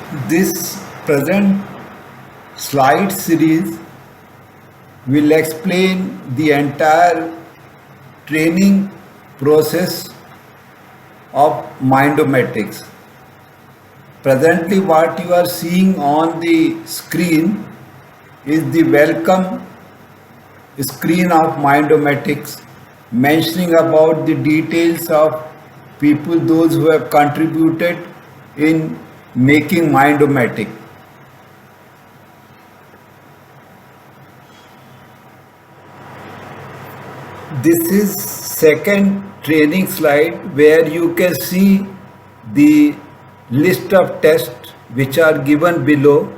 This present slide series will explain the entire training process of Mindomatics. Presently, what you are seeing on the screen is the welcome screen of Mindomatics, mentioning about the details of people, those who have contributed in making Mindomatic. This is second training slide where you can see the list of tests which are given below.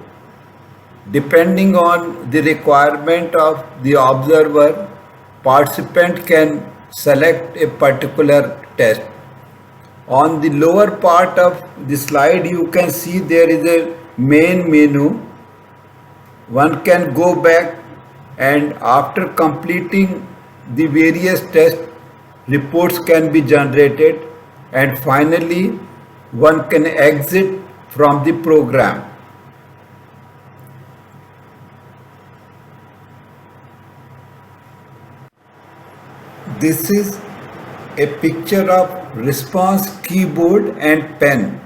Depending on the requirement of the observer, participant can select a particular test. On the lower part of the slide you can see there is a main menu. One can go back and after completing the various tests, reports can be generated and finally one can exit from the program. This is a picture of response keyboard and pen.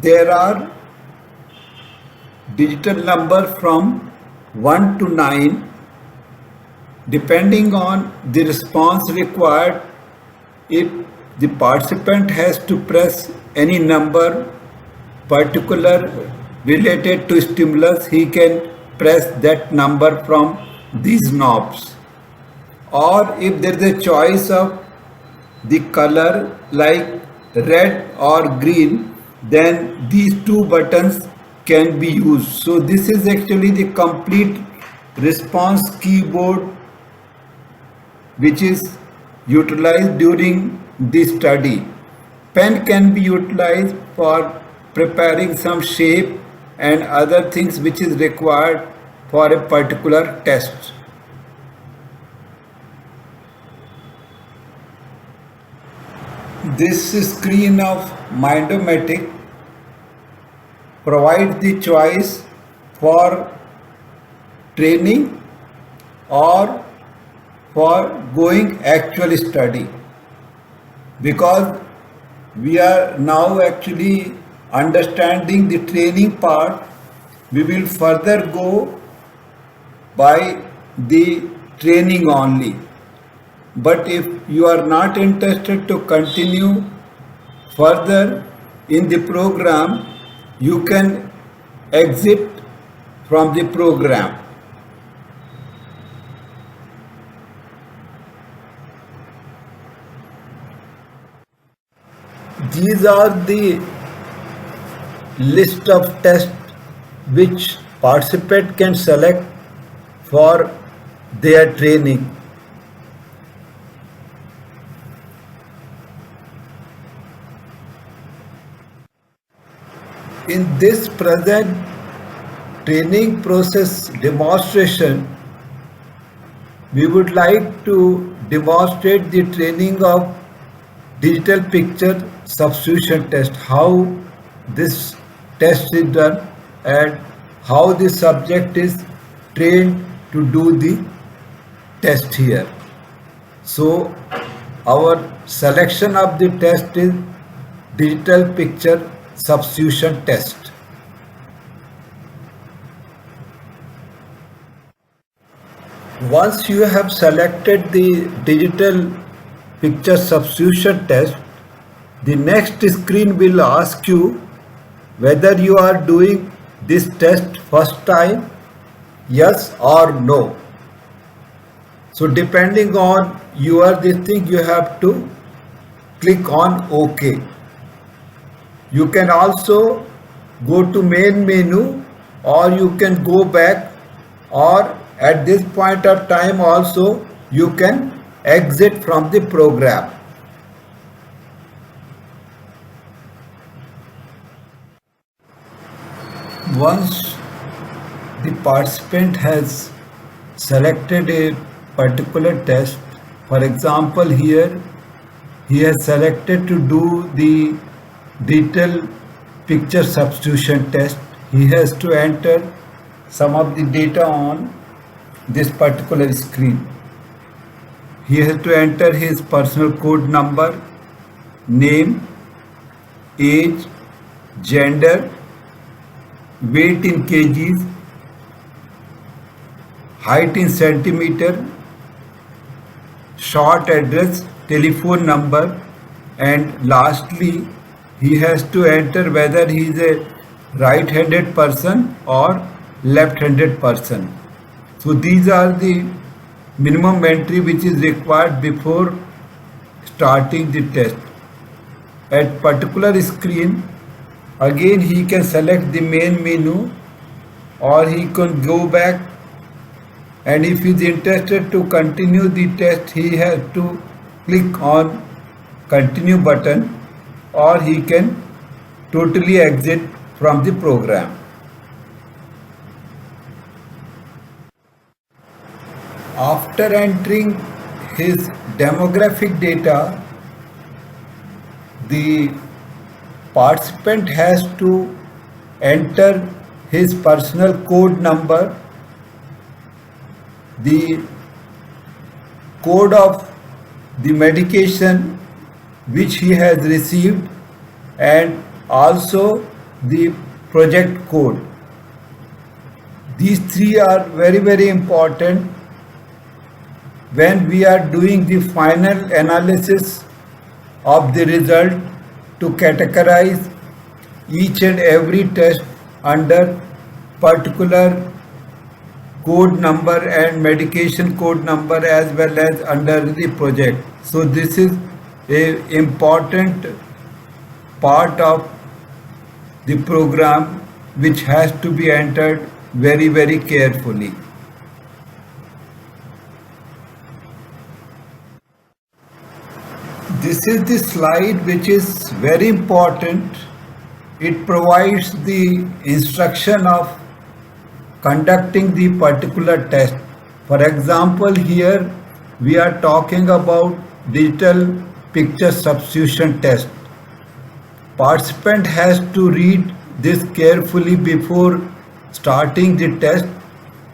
There are digital number from 1 to 9. Depending on the response required, if the participant has to press any number particular related to stimulus, he can press that number from these knobs. Or if there is a choice of the color like red or green, then these two buttons can be used. So this is actually the complete response keyboard which is utilized during the study. Pen can be utilized for preparing some shape and other things which is required for a particular test. This screen of Mindomatic provides the choice for training or for going actual study, because we are now actually understanding the training part. We will further go by the training only. But if you are not interested to continue further in the program, you can exit from the program. These are the list of tests which participant can select for their training. In this present training process demonstration, we would like to demonstrate the training of digital picture substitution test, how this test is done and how the subject is trained to do the test here. So our selection of the test is digital picture substitution test. Once you have selected the digital picture substitution test, the next screen will ask you whether you are doing this test first time, yes or no. So depending on your this thing, you have to click on OK. You can also go to main menu, or you can go back, or at this point of time also you can exit from the program. Once the participant has selected a particular test, for example here he has selected to do the digital picture substitution test, he has to enter some of the data on this particular screen. He has to enter his personal code number, name, age, gender, weight in kgs, height in centimeter, short address, telephone number, and lastly he has to enter whether he is a right-handed person or left-handed person. So these are the minimum entry which is required before starting the test. At particular screen, again he can select the main menu, or he can go back, and if he is interested to continue the test, he has to click on continue button, or he can totally exit from the program. After entering his demographic data, the participant has to enter his personal code number, the code of the medication which he has received, and also the project code. These three are very important when we are doing the final analysis of the result to categorize each and every test under particular code number and medication code number, as well as under the project. So this is a important part of the program which has to be entered very carefully. This is the slide which is very important. It provides the instruction of conducting the particular test. For example, here we are talking about digital picture substitution test. Participant has to read this carefully before starting the test,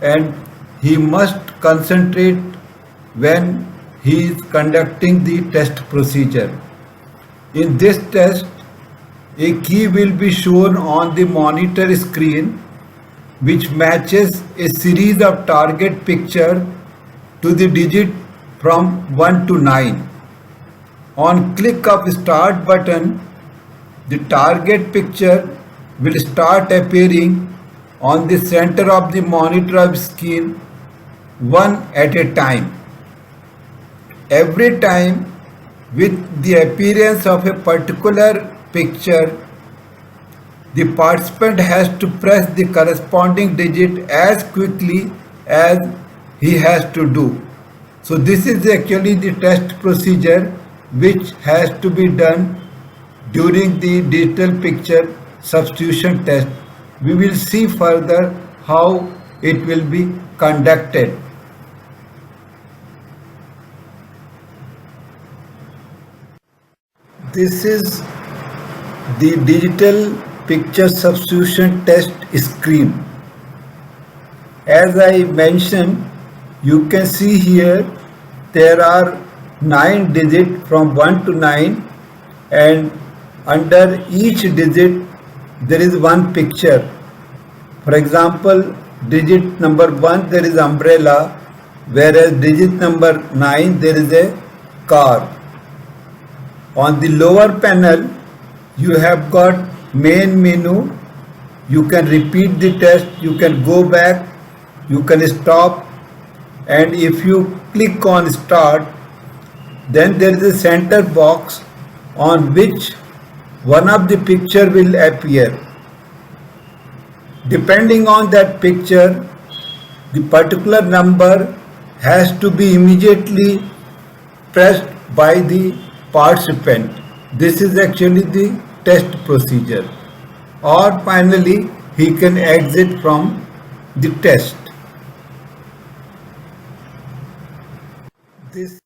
and he must concentrate when he is conducting the test procedure. In this test, a key will be shown on the monitor screen which matches a series of target picture to the digit from 1 to 9. On click of start button, the target picture will start appearing on the center of the monitor of screen, one at a time. Every time with the appearance of a particular picture, the participant has to press the corresponding digit as quickly as he has to do. So this is actually the test procedure which has to be done during the digital picture substitution test. We will see further how it will be conducted. This is the digital picture substitution test screen. As I mentioned, you can see here there are 9 digits from 1 to 9, and under each digit there is one picture. For example, digit number 1 there is umbrella, whereas digit number 9 there is a car. On the lower panel you have got main menu. You can repeat the test, you can go back, you can stop, and if you click on start, then there is a center box on which one of the picture will appear. Depending on that picture, the particular number has to be immediately pressed by the participant. This is actually the test procedure, or finally he can exit from the test. This,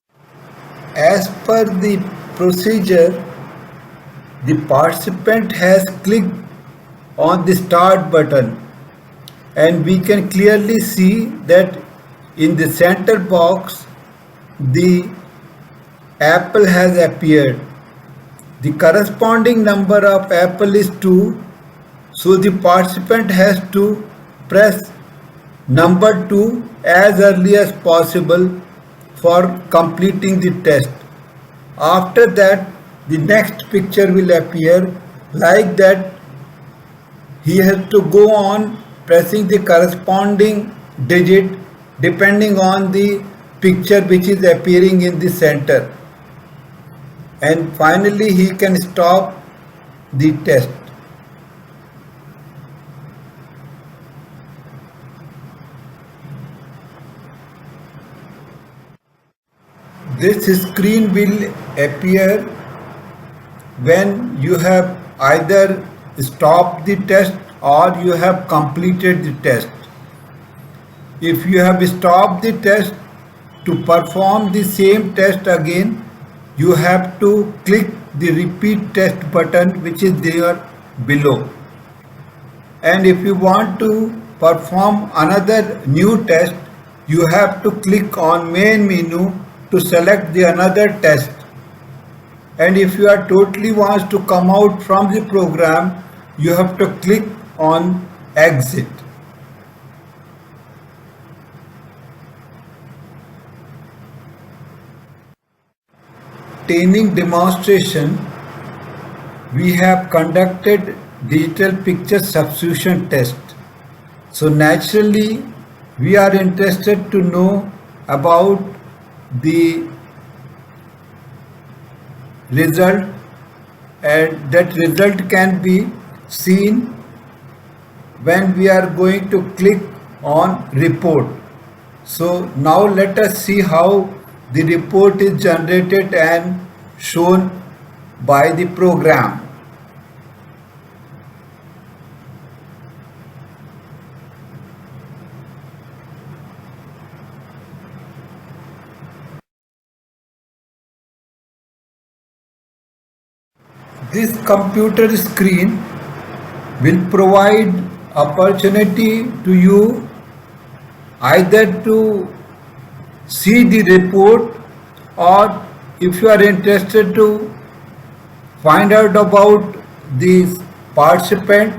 as per the procedure, the participant has clicked on the start button, and we can clearly see that in the center box the apple has appeared. The corresponding number of apple is 2, so the participant has to press number 2 as early as possible for completing the test. After that, the next picture will appear like that. He has to go on pressing the corresponding digit depending on the picture which is appearing in the center, and finally he can stop the test. This screen will appear when you have either stopped the test or you have completed the test. If you have stopped the test, to perform the same test again, you have to click the repeat test button which is there below. And if you want to perform another new test, you have to click on main menu to select the another test. And if you are totally wants to come out from the program, you have to click on exit. Training demonstration, we have conducted digital picture substitution test. So naturally we are interested to know about the result, and that result can be seen when we are going to click on report. So now let us see how the report is generated and shown by the program. This computer screen will provide opportunity to you either to see the report, or if you are interested to find out about the participant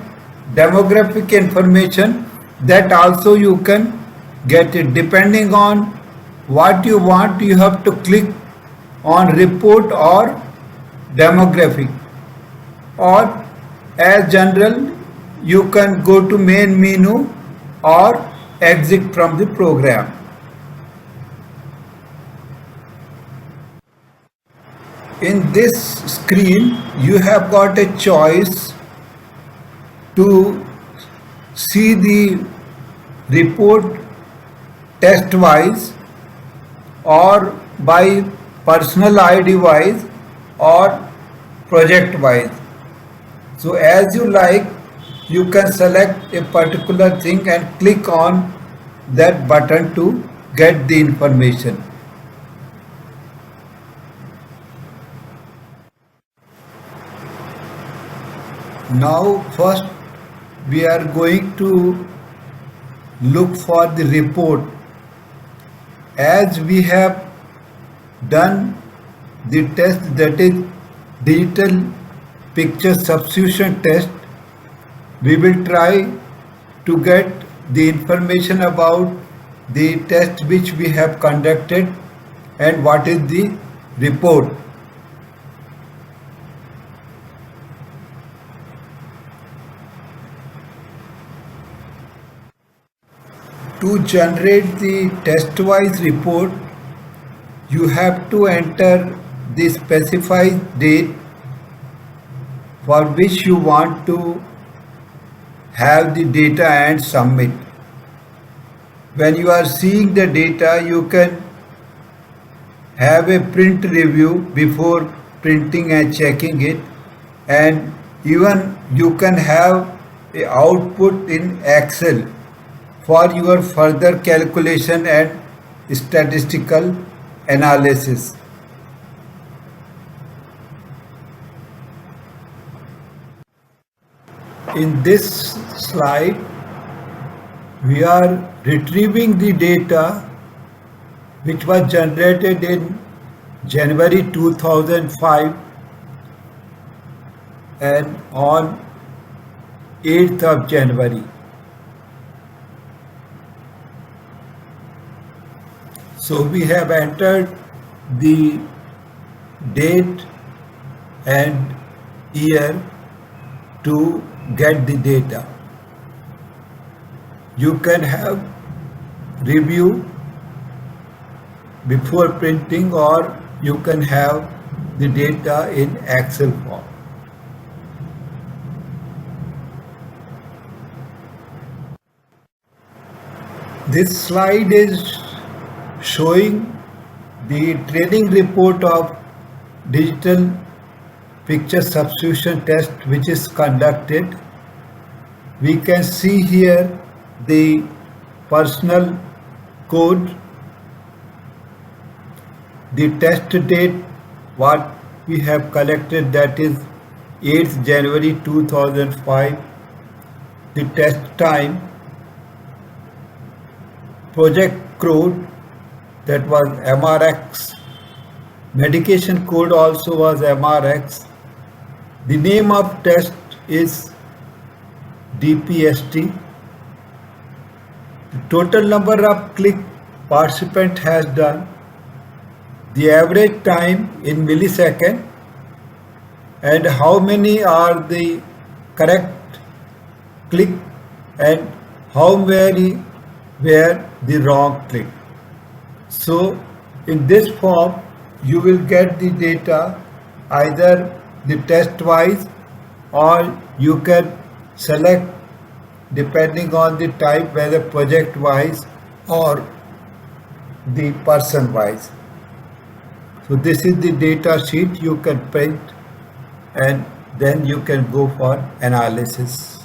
demographic information, that also you can get it. Depending on what you want, you have to click on report or demographic, or as general you can go to main menu or exit from the program. In this screen you have got a choice to see the report test wise, or by personal ID wise, or project wise. So as you like, you can select a particular thing and click on that button to get the information. Now first we are going to look for the report. As we have done the test, that is digital picture substitution test, we will try to get the information about the test which we have conducted and what is the report. To generate the test-wise report, you have to enter the specified date for which you want to have the data and submit. When you are seeing the data, you can have a print review before printing and checking it, and even you can have a output in Excel for your further calculation and statistical analysis. in this slide, we are retrieving the data which was generated in January 2005 and on 8th of January. So we have entered the date and year to get the data. You can have review before printing, or you can have the data in Excel form. This slide is showing the training report of digital picture substitution test which is conducted. We can see here the personal code, the test date what we have collected, that is 8th January 2005, the test time, project code, that was MRX, medication code also was MRX, the name of test is DPST, the total number of click participant has done, the average time in millisecond, and how many are the correct click and how many were the wrong click. So in this form you will get the data either the test wise, or you can select depending on the type, whether project wise or the person wise. So this is the data sheet you can print and then you can go for analysis.